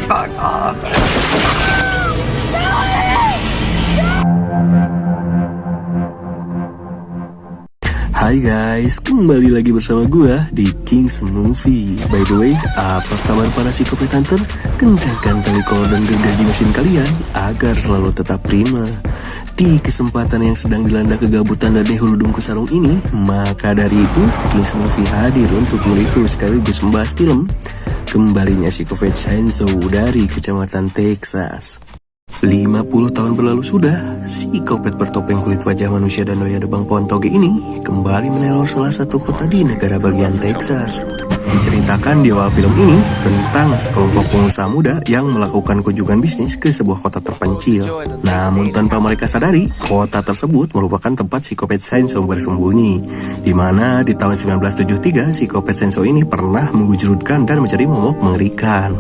Fuck off. Hai guys, kembali lagi bersama gua di Kings Movie. By the way, apa kabar para psikopat hunter? Kencangkan tali kolor dan gergaji mesin kalian agar selalu tetap prima. Di kesempatan yang sedang dilanda kegabutan dan hulu dungku sarung ini, maka dari itu Kings Movie hadir untuk mereview sekaligus membahas film kembalinya Psychopath Chainsaw dari Kecamatan Texas. 50 tahun berlalu sudah, psikopat bertopeng kulit wajah manusia dan doya debang pohon toge ini kembali meneror salah satu kota di negara bagian Texas. Diceritakan di awal film ini tentang sekelompok pengusaha muda yang melakukan kunjungan bisnis ke sebuah kota terpencil. Namun tanpa mereka sadari, kota tersebut merupakan tempat psikopat Chainsaw bersembunyi, di mana di tahun 1973 psikopat Chainsaw ini pernah menggujurutkan dan mencari momok mengerikan.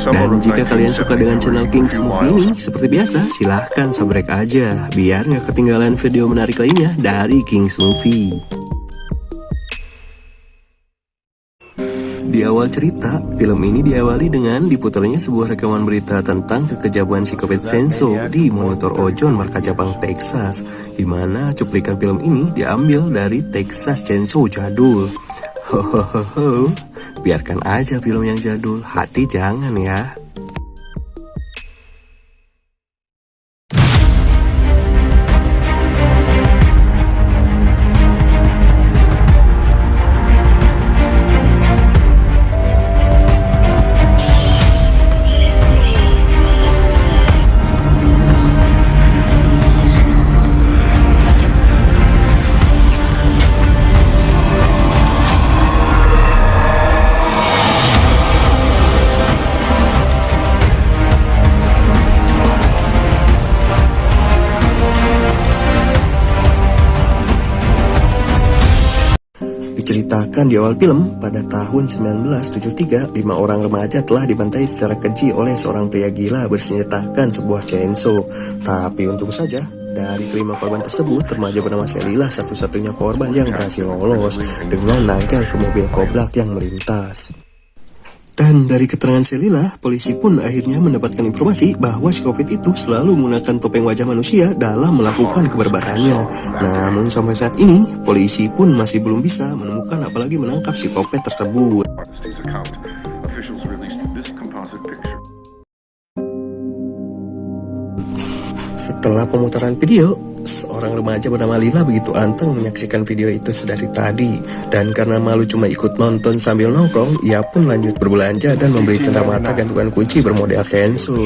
Dan jika kalian suka dengan channel Kings Movie ini, seperti biasa, silahkan subscribe aja, biar nggak ketinggalan video menarik lainnya dari Kings Movie. Di awal cerita, film ini diawali dengan diputarnya sebuah rekaman berita tentang kekejaman psikopat Chainsaw di monitor Ojon marka Jepang Texas, di mana cuplikan film ini diambil dari Texas Chainsaw jadul. Hohoho, biarkan aja film yang jadul, hati jangan ya. Diceritakan di awal film, pada tahun 1973, 5 orang remaja telah dibantai secara keji oleh seorang pria gila bersenjatakan sebuah chainsaw. Tapi untung saja, dari kelima korban tersebut, remaja bernama Selilah satu-satunya korban yang berhasil lolos dengan nangkel ke mobil koblak yang melintas. Dan dari keterangan Selilah, polisi pun akhirnya mendapatkan informasi bahwa psikopat itu selalu menggunakan topeng wajah manusia dalam melakukan kebarbarannya. Namun sampai saat ini, polisi pun masih belum bisa menemukan apalagi menangkap psikopat tersebut. Setelah pemutaran video, seorang remaja bernama Lila begitu anteng menyaksikan video itu sedari tadi. Dan karena malu cuma ikut nonton sambil nongkrong, ia pun lanjut berbelanja dan membeli cenderamata gantungan kunci bermodel Chainsaw.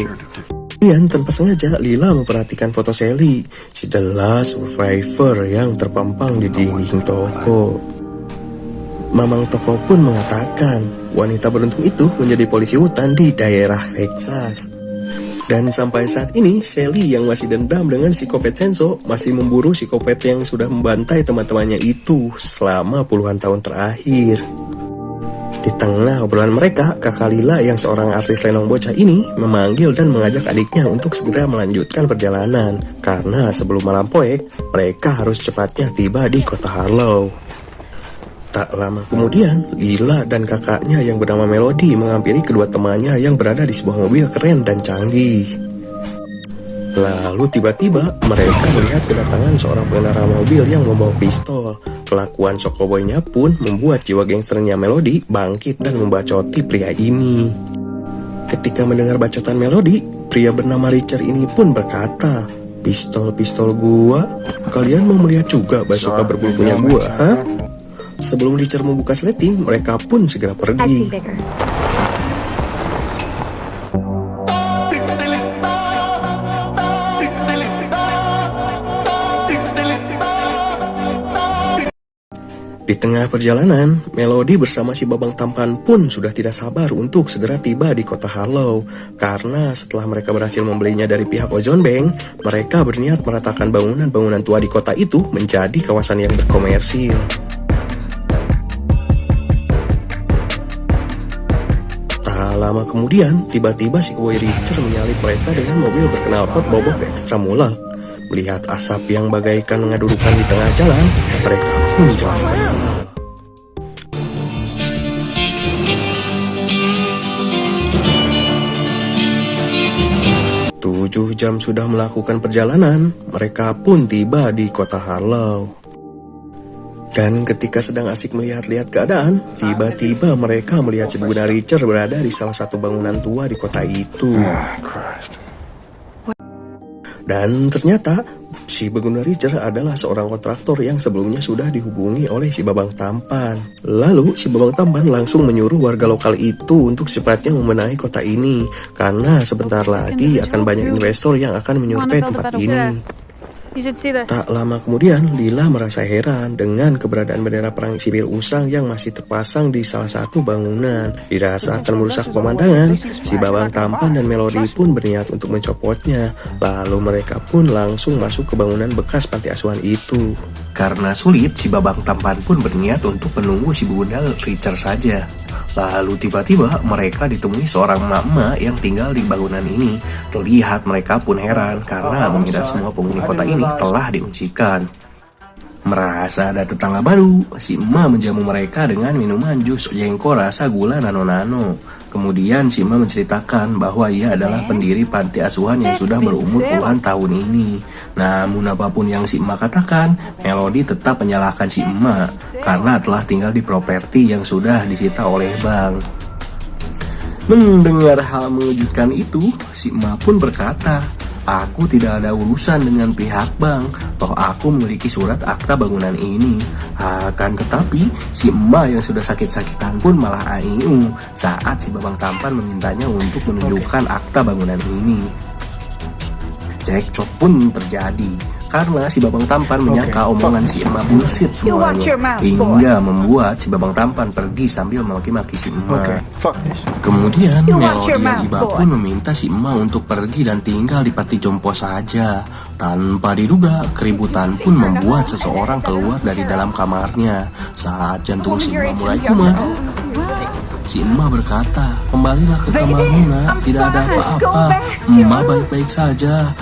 Kemudian tanpa sengaja, Lila memperhatikan foto Sally, si The Last Survivor yang terpampang di dinding toko. Mamang toko pun mengatakan, wanita beruntung itu menjadi polisi hutan di daerah Texas. Dan sampai saat ini, Sally yang masih dendam dengan psikopat Chainsaw masih memburu psikopat yang sudah membantai teman-temannya itu selama puluhan tahun terakhir. Di tengah obrolan mereka, kakak Lila yang seorang artis lenong bocah ini memanggil dan mengajak adiknya untuk segera melanjutkan perjalanan. Karena sebelum malam poek, mereka harus cepatnya tiba di kota Harlow. Tak lama kemudian, Lila dan kakaknya yang bernama Melody menghampiri kedua temannya yang berada di sebuah mobil keren dan canggih. Lalu tiba-tiba mereka melihat kedatangan seorang pengendara mobil yang membawa pistol. Kelakuan Chocoboy-nya pun membuat jiwa gangsternya Melody bangkit dan membacoti pria ini. Ketika mendengar bacotan Melody, pria bernama Richard ini pun berkata, "Pistol-pistol gua? Kalian mau melihat juga bazooka berbulu punya gua, hah?" Sebelum Richard membuka sleting, mereka pun segera pergi. Di tengah perjalanan, Melody bersama si babang tampan pun sudah tidak sabar untuk segera tiba di kota Harlow. Karena setelah mereka berhasil membelinya dari pihak Ozone Bank, mereka berniat meratakan bangunan-bangunan tua di kota itu menjadi kawasan yang berkomersil. Lama kemudian, tiba-tiba si Cowboy Richard menyalip mereka dengan mobil berknalpot bobok ekstra mulak. Melihat asap yang bagaikan mengadudukan di tengah jalan, mereka pun jelas kesal. 7 jam sudah melakukan perjalanan, mereka pun tiba di kota Harlow. Dan ketika sedang asik melihat-lihat keadaan, tiba-tiba mereka melihat si Bunda Richard berada di salah satu bangunan tua di kota itu. Dan ternyata si Beguna Richard adalah seorang kontraktor yang sebelumnya sudah dihubungi oleh si Babang Tampan. Lalu si Babang Tampan langsung menyuruh warga lokal itu untuk secepatnya membenahi kota ini, karena sebentar lagi akan banyak investor yang akan menyurvei tempat ini. Tak lama kemudian, Lila merasa heran dengan keberadaan bendera perang sipil usang yang masih terpasang di salah satu bangunan. Dirasa akan merusak pemandangan, si Babang Tampan dan Melody pun berniat untuk mencopotnya. Lalu mereka pun langsung masuk ke bangunan bekas panti asuhan itu. Karena sulit, si Babang Tampan pun berniat untuk menunggu si Bunda Richard saja. Lalu tiba-tiba mereka ditemui seorang emak-emak yang tinggal di bangunan ini. Terlihat mereka pun heran karena mengira semua penghuni kota ini telah diungsikan. Merasa ada tetangga baru, si emak menjamu mereka dengan minuman jus jengkol rasa gula nano-nano. Kemudian si emak menceritakan bahwa ia adalah pendiri panti asuhan yang sudah berumur puluhan tahun ini. Namun apapun yang si emak katakan, Melody tetap menyalahkan si emak karena telah tinggal di properti yang sudah disita oleh bank. Mendengar hal mengejutkan itu, si emak pun berkata, "Aku tidak ada urusan dengan pihak bank, toh aku memiliki surat akta bangunan ini." Akan tetapi, si emak yang sudah sakit-sakitan pun malah AIU saat si Babang Tampan memintanya untuk menunjukkan akta bangunan ini. Cekcok pun terjadi karena si Babang Tampan menyangka omongan si emak bullshit semuanya, hingga membuat si Babang Tampan pergi sambil memaki-maki si emak. Kemudian Melody yang iba pun meminta si emak untuk pergi dan tinggal di panti jompo saja. Tanpa diduga, keributan pun membuat seseorang keluar dari dalam kamarnya. Saat jantung si emak mulai kumat, si emak berkata, "Kembalilah ke kamarmu nak, tidak ada apa-apa, emak baik-baik saja."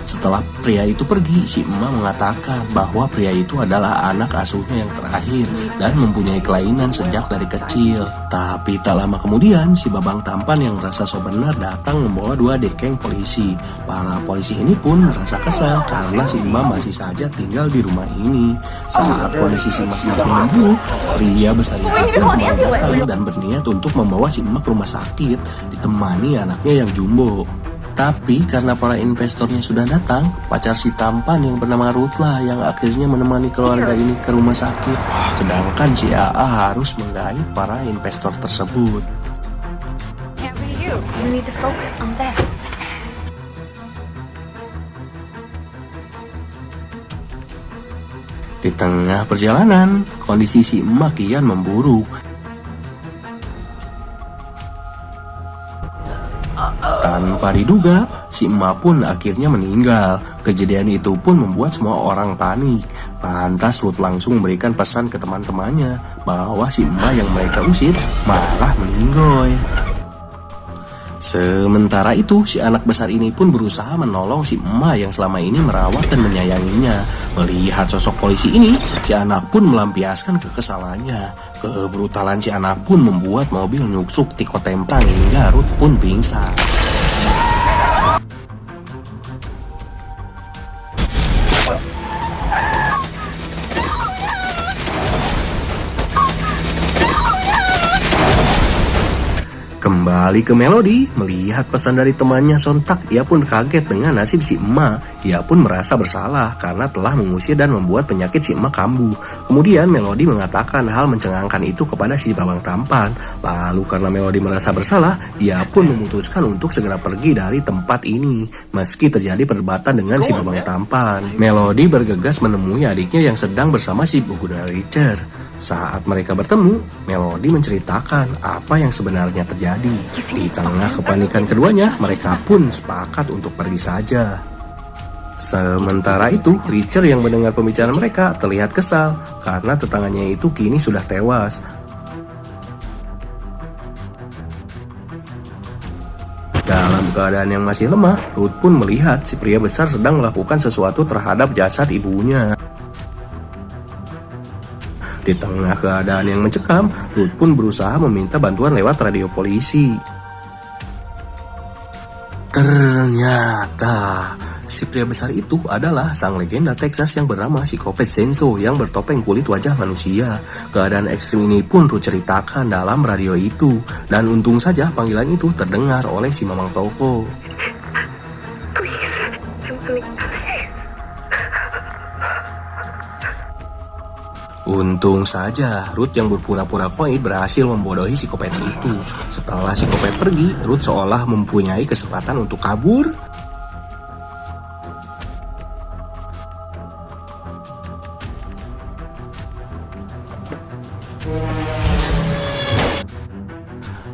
Setelah pria itu pergi, si emak mengatakan bahwa pria itu adalah anak asuhnya yang terakhir dan mempunyai kelainan sejak dari kecil. Tapi tak lama kemudian, si Babang Tampan yang merasa so benar datang membawa 2 dekeng polisi. Para polisi ini pun merasa kesal karena si emak masih saja tinggal di rumah ini. Saat kondisi si emak semakin memburuk, pria besar itu pun kembali datang dan berniat untuk membawa si emak ke rumah sakit, ditemani anaknya yang jumbo. Tapi karena para investornya sudah datang, pacar si Tampan yang bernama Ruthlah yang akhirnya menemani keluarga ini ke rumah sakit. Sedangkan si AA harus menggait para investor tersebut. Di tengah perjalanan, kondisi si emak kian memburuk. Tanpa diduga, si emak pun akhirnya meninggal. Kejadian itu pun membuat semua orang panik. Lantas Ruth langsung memberikan pesan ke teman-temannya bahwa si emak yang mereka usir malah meninggoy. Sementara itu, si anak besar ini pun berusaha menolong si emak yang selama ini merawat dan menyayanginya. Melihat sosok polisi ini, si anak pun melampiaskan kekesalannya. Kebrutalan si anak pun membuat mobil nyusruk tiko tempang hingga Ruth pun pingsan. Kembali ke Melody, melihat pesan dari temannya sontak, ia pun kaget dengan nasib si emak. Ia pun merasa bersalah karena telah mengusir dan membuat penyakit si emak kambuh. Kemudian Melody mengatakan hal mencengangkan itu kepada si Babang Tampan. Lalu karena Melody merasa bersalah, ia pun memutuskan untuk segera pergi dari tempat ini. Meski terjadi perdebatan dengan si Babang Tampan, Melody bergegas menemui adiknya yang sedang bersama si Bunda Richard. Saat mereka bertemu, Melody menceritakan apa yang sebenarnya terjadi. Di tengah kepanikan keduanya, mereka pun sepakat untuk pergi saja. Sementara itu, Richard yang mendengar pembicaraan mereka terlihat kesal karena tetangganya itu kini sudah tewas. Dalam keadaan yang masih lemah, Ruth pun melihat si pria besar sedang melakukan sesuatu terhadap jasad ibunya. Di tengah keadaan yang mencekam, Ruth pun berusaha meminta bantuan lewat radio polisi. Ternyata si pria besar itu adalah sang legenda Texas yang bernama Psikopat Senso yang bertopeng kulit wajah manusia. Keadaan ekstrim ini pun Ruth ceritakan dalam radio itu, dan untung saja panggilan itu terdengar oleh si Mamang Toko. Untung saja Ruth yang berpura-pura koid berhasil membodohi psikopat itu. Setelah psikopat pergi, Ruth seolah mempunyai kesempatan untuk kabur.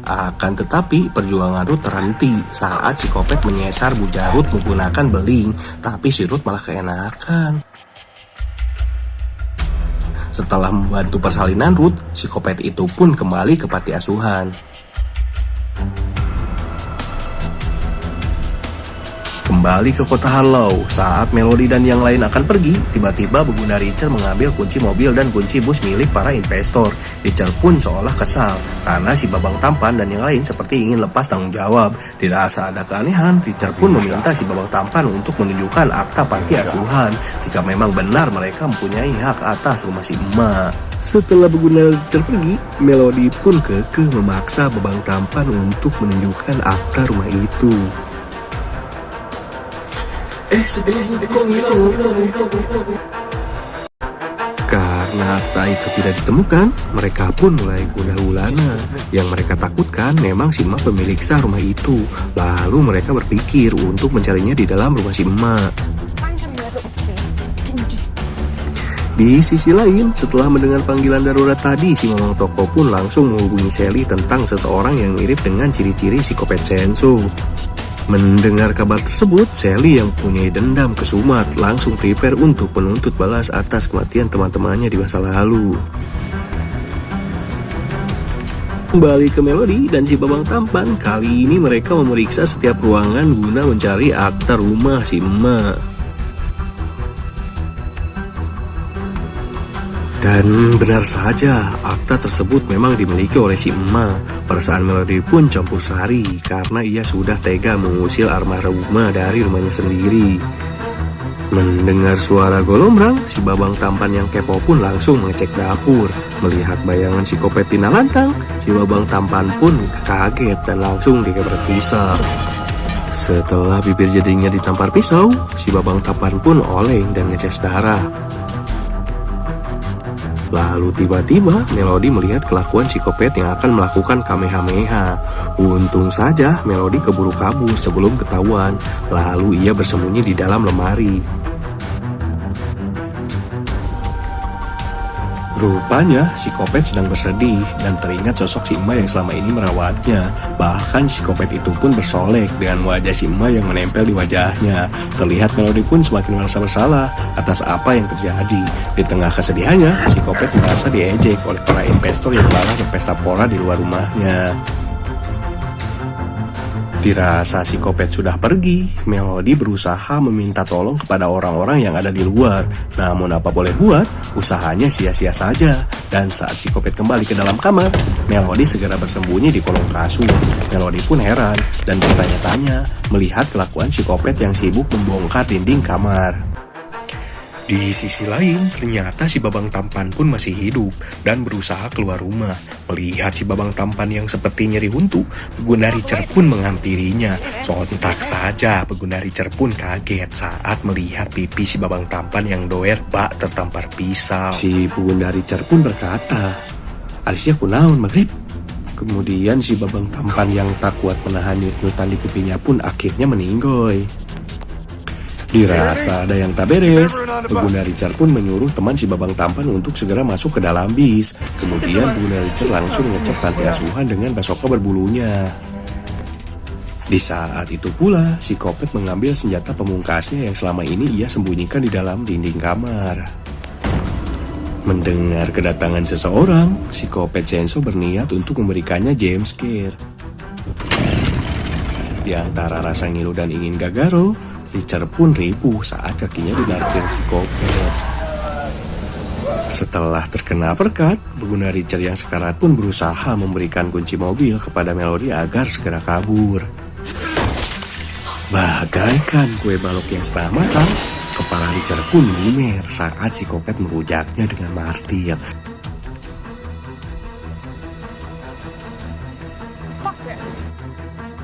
Akan tetapi perjuangan Ruth terhenti saat psikopat menyesar buja Ruth menggunakan beling, tapi si Ruth malah keenakan. Setelah membantu persalinan Ruth, psikopat itu pun kembali ke panti asuhan. Kembali ke kota Harlow, saat Melody dan yang lain akan pergi, tiba-tiba Beguna Richard mengambil kunci mobil dan kunci bus milik para investor. Richard pun seolah kesal, karena si Babang Tampan dan yang lain seperti ingin lepas tanggung jawab. Dirasa ada keanehan, Richard pun meminta si Babang Tampan untuk menunjukkan akta panti asuhan, jika memang benar mereka mempunyai hak atas rumah si emak. Setelah Beguna Richard pergi, Melody pun kekeh memaksa Babang Tampan untuk menunjukkan akta rumah itu. Karena akta itu tidak ditemukan, mereka pun mulai gundah gulana. Yang mereka takutkan memang si emak pemilik sah rumah itu. Lalu mereka berpikir untuk mencarinya di dalam rumah si emak. Di sisi lain, setelah mendengar panggilan darurat tadi, si Mamang Toko pun langsung menghubungi Sally tentang seseorang yang mirip dengan ciri-ciri psikopat Senso. Mendengar kabar tersebut, Sally yang punya dendam ke Sumat langsung prepare untuk menuntut balas atas kematian teman-temannya di masa lalu. Kembali ke Melody dan si Babang Tampan, kali ini mereka memeriksa setiap ruangan guna mencari akta rumah si emak. Dan benar saja, akta tersebut memang dimiliki oleh si emak. Perasaan Melody pun campur sari karena ia sudah tega mengusir almarhumah dari rumahnya sendiri. Mendengar suara golombrang, si Babang Tampan yang kepo pun langsung mengecek dapur. Melihat bayangan psikopat Tina Lantang, si Babang Tampan pun kaget dan langsung dikeprek pisau. Setelah bibir jadinya ditampar pisau, si Babang Tampan pun oleng dan ngeces darah. Lalu tiba-tiba Melody melihat kelakuan psikopat yang akan melakukan Kamehameha. Untung saja Melody keburu kabur sebelum ketahuan. Lalu ia bersembunyi di dalam lemari. Rupanya psikopat sedang bersedih dan teringat sosok si emak yang selama ini merawatnya. Bahkan psikopat itu pun bersolek dengan wajah si emak yang menempel di wajahnya. Terlihat Melody pun semakin merasa bersalah atas apa yang terjadi. Di tengah kesedihannya, psikopat merasa diejek oleh para investor yang malah berpesta pora di luar rumahnya. Dirasa psikopat sudah pergi, Melody berusaha meminta tolong kepada orang-orang yang ada di luar. Namun apa boleh buat, usahanya sia-sia saja. Dan saat psikopat kembali ke dalam kamar, Melody segera bersembunyi di kolong kasur. Melody pun heran dan bertanya-tanya melihat kelakuan psikopat yang sibuk membongkar dinding kamar. Di sisi lain, ternyata si Babang Tampan pun masih hidup dan berusaha keluar rumah. Melihat si Babang Tampan yang seperti nyeri huntu, Beguna Richard pun menghampirinya. Sontak saja Beguna Richard pun kaget saat melihat pipi si Babang Tampan yang doer bak tertampar pisau. Si Beguna Richard pun berkata, "Alisnya kunaon maghrib." Kemudian si Babang Tampan yang tak kuat menahan nyut-nyutan di pipinya pun akhirnya meninggoy. Dirasa ada yang tak beres, Beguna Richard pun menyuruh teman si Babang Tampan untuk segera masuk ke dalam bis. Kemudian Beguna Richard langsung ngecek panti asuhan dengan basoka berbulunya. Di saat itu pula, psikopat mengambil senjata pemungkasnya yang selama ini ia sembunyikan di dalam dinding kamar. Mendengar kedatangan seseorang, psikopat Senso berniat untuk memberikannya jump scare. Di antara rasa ngilu dan ingin gagaro, Richard pun ripuh saat kakinya dilartir psikopat. Setelah terkena perkat, Beguna Richard yang sekarat pun berusaha memberikan kunci mobil kepada Melody agar segera kabur. Bagaikan kue balok yang setengah matang, kepala Richard pun lumer saat si Kopet merujaknya dengan martil.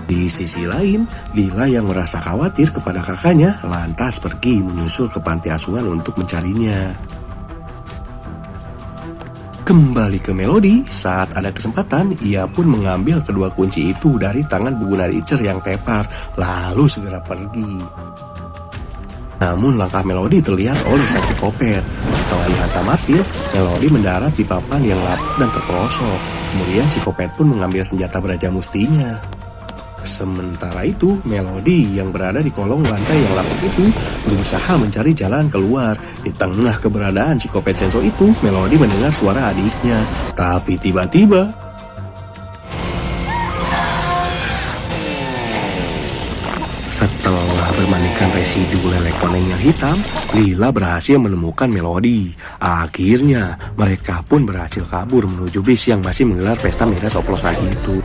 Di sisi lain, Lila yang merasa khawatir kepada kakaknya lantas pergi menyusul ke panti asuhan untuk mencarinya. Kembali ke Melody, saat ada kesempatan, ia pun mengambil kedua kunci itu dari tangan Buguna Richard yang tepar, lalu segera pergi. Namun langkah Melody terlihat oleh sang psikopat. Setelah dihantam martil, Melody mendarat di papan yang lapuk dan terperosok. Kemudian psikopat pun mengambil senjata beraja mustinya. Sementara itu, Melody yang berada di kolong lantai yang lapuk itu berusaha mencari jalan keluar. Di tengah keberadaan psikopat Senso itu, Melody mendengar suara adiknya. Tapi tiba-tiba, setelah bermandikan residu lele koneng yang hitam, Lila berhasil menemukan Melody. Akhirnya, mereka pun berhasil kabur menuju bis yang masih menggelar pesta miras oplosan itu.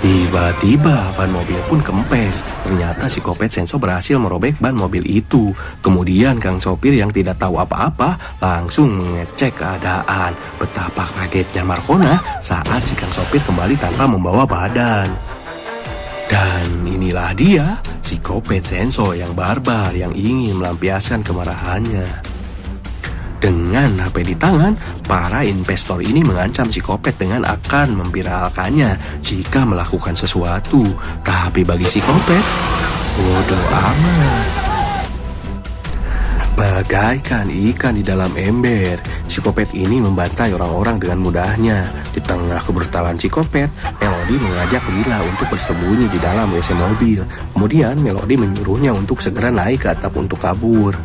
Tiba-tiba ban mobil pun kempes. Ternyata psikopat Senso berhasil merobek ban mobil itu. Kemudian Kang sopir yang tidak tahu apa-apa langsung mengecek keadaan. Betapa kagetnya Markona saat si Kang sopir kembali tanpa membawa badan. Dan inilah dia, psikopat Senso yang barbar yang ingin melampiaskan kemarahannya. Dengan HP di tangan, para investor ini mengancam psikopat dengan akan memviralkannya jika melakukan sesuatu. Tapi bagi psikopat, bodoh amat. Bagaikan ikan di dalam ember, psikopat ini membantai orang-orang dengan mudahnya. Di tengah kebrutalan psikopat, Melody mengajak Lila untuk bersembunyi di dalam WC mobil. Kemudian Melody menyuruhnya untuk segera naik ke atap untuk kabur.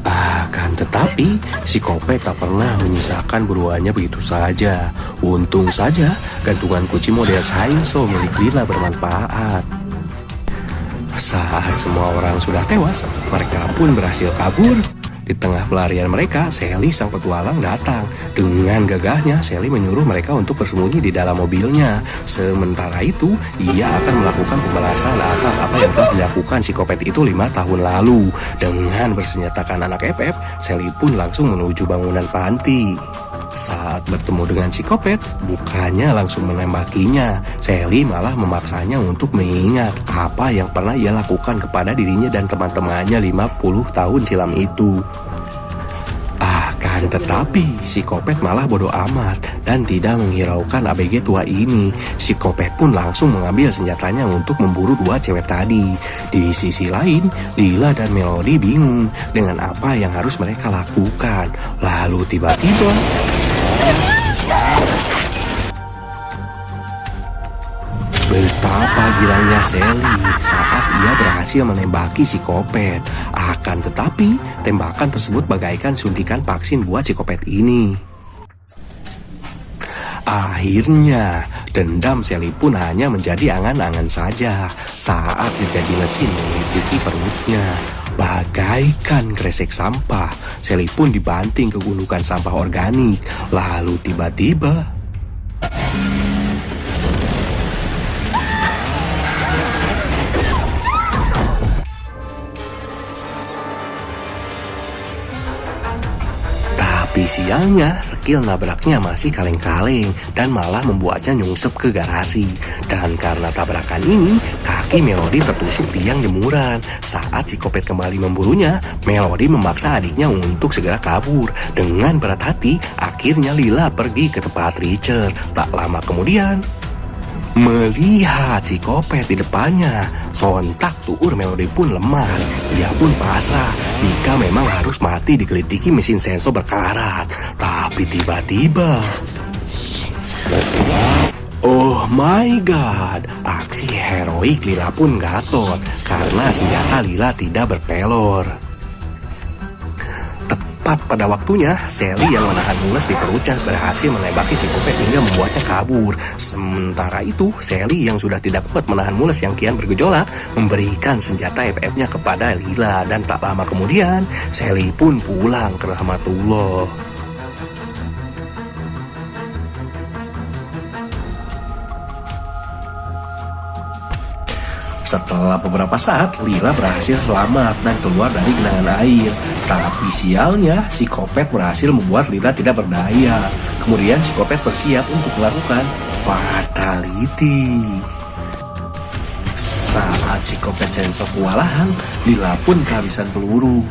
Akan tetapi, psikopat tak pernah menyisakan buruannya begitu saja. Untung saja, gantungan kunci model chainsaw milik Lila bermanfaat. Saat semua orang sudah tewas, mereka pun berhasil kabur. Di tengah pelarian mereka, Sally sang petualang datang. Dengan gagahnya, Sally menyuruh mereka untuk bersembunyi di dalam mobilnya. Sementara itu, ia akan melakukan pembalasan atas apa yang telah dilakukan psikopat itu 5 tahun lalu. Dengan bersenjatakan anak FF, Sally pun langsung menuju bangunan panti. Saat bertemu dengan psikopat, bukannya langsung menembakinya. Sally malah memaksanya untuk mengingat apa yang pernah ia lakukan kepada dirinya dan teman-temannya 50 tahun silam itu. Akan tetapi, psikopat malah bodoh amat dan tidak menghiraukan ABG tua ini. Psikopat pun langsung mengambil senjatanya untuk memburu dua cewek tadi. Di sisi lain, Lila dan Melody bingung dengan apa yang harus mereka lakukan. Lalu tiba-tiba, betapa girangnya Sally saat ia berhasil menembaki psikopat. Akan tetapi, tembakan tersebut bagaikan suntikan vaksin buat psikopat ini. Akhirnya, dendam Sally pun hanya menjadi angan-angan saja saat gergaji mesin melintiki perutnya. Bagaikan kresek sampah, Sally pun dibanting ke gundukan sampah organik. Lalu tiba-tiba, sialnya, skill nabraknya masih kaleng-kaleng dan malah membuatnya nyungsep ke garasi. Dan karena tabrakan ini, kaki Melody tertusuk tiang jemuran. Saat psikopat kembali memburunya, Melody memaksa adiknya untuk segera kabur. Dengan berat hati, akhirnya Lila pergi ke tempat Richard. Tak lama kemudian, melihat psikopat di depannya, sontak tuur Melody pun lemas. Dia pun pasrah jika memang harus mati digelitiki mesin sensor berkarat. Tapi tiba-tiba, oh my god, aksi heroik Lila pun gatot karena senjata Lila tidak berpelor. Tepat pada waktunya, Sally yang menahan mules di perutnya berhasil menembaki psikopat hingga membuatnya kabur. Sementara itu, Sally yang sudah tidak kuat menahan mules yang kian bergejolak memberikan senjata FF-nya kepada Lila. Dan tak lama kemudian, Sally pun pulang ke rahmatullah. Setelah beberapa saat, Lila berhasil selamat dan keluar dari genangan air. Tapi sialnya, psikopat berhasil membuat Lila tidak berdaya. Kemudian psikopat bersiap untuk melakukan fatality. Saat psikopat sensor kewalahan, Lila pun kehabisan peluru.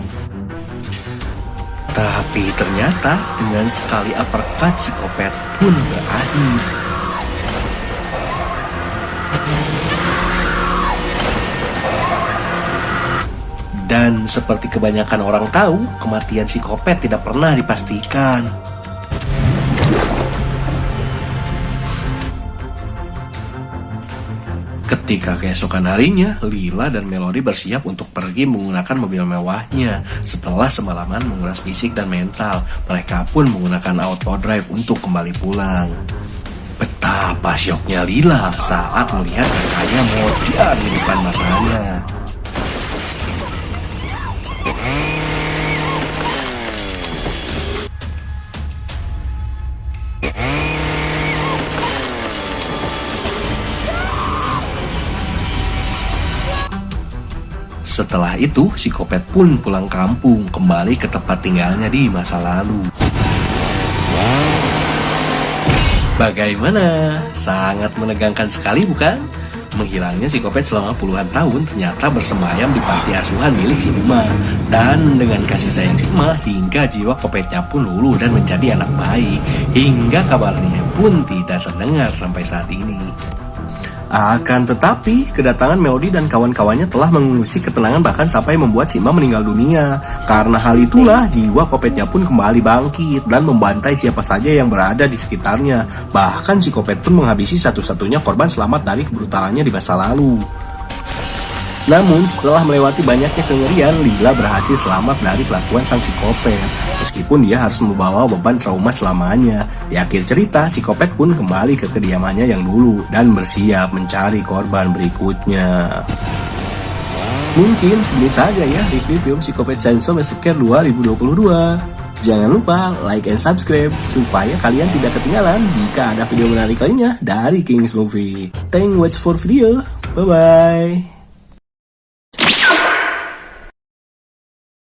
Tapi ternyata dengan sekali uppercut, psikopat pun berakhir. Dan seperti kebanyakan orang tahu, kematian psikopat tidak pernah dipastikan. Ketika keesokan harinya, Lila dan Melody bersiap untuk pergi menggunakan mobil mewahnya. Setelah semalaman menguras fisik dan mental, mereka pun menggunakan auto drive untuk kembali pulang. Betapa syoknya Lila saat melihat kakaknya modar di depan matanya. Setelah itu, psikopat pun pulang kampung, kembali ke tempat tinggalnya di masa lalu. Bagaimana? Sangat menegangkan sekali, bukan? Menghilangnya psikopat selama puluhan tahun ternyata bersemayam di panti asuhan milik si Uma. Dan dengan kasih sayang si Uma, hingga jiwa kopetnya pun luluh dan menjadi anak baik. Hingga kabarnya pun tidak terdengar sampai saat ini. Akan tetapi, kedatangan Melody dan kawan-kawannya telah mengusik ketenangan bahkan sampai membuat Sima meninggal dunia. Karena hal itulah, jiwa kopetnya pun kembali bangkit dan membantai siapa saja yang berada di sekitarnya. Bahkan si kopet pun menghabisi satu-satunya korban selamat dari kebrutalannya di masa lalu. Namun, setelah melewati banyaknya kengerian, Lila berhasil selamat dari kelakuan sang psikopat. Meskipun dia harus membawa beban trauma selamanya. Di akhir cerita, psikopat pun kembali ke kediamannya yang dulu dan bersiap mencari korban berikutnya. Mungkin segini saja ya review film Psikopat Chainsaw Massacre 2022. Jangan lupa like and subscribe supaya kalian tidak ketinggalan jika ada video menarik lainnya dari Kings Movie. Thanks watch for video. Bye bye.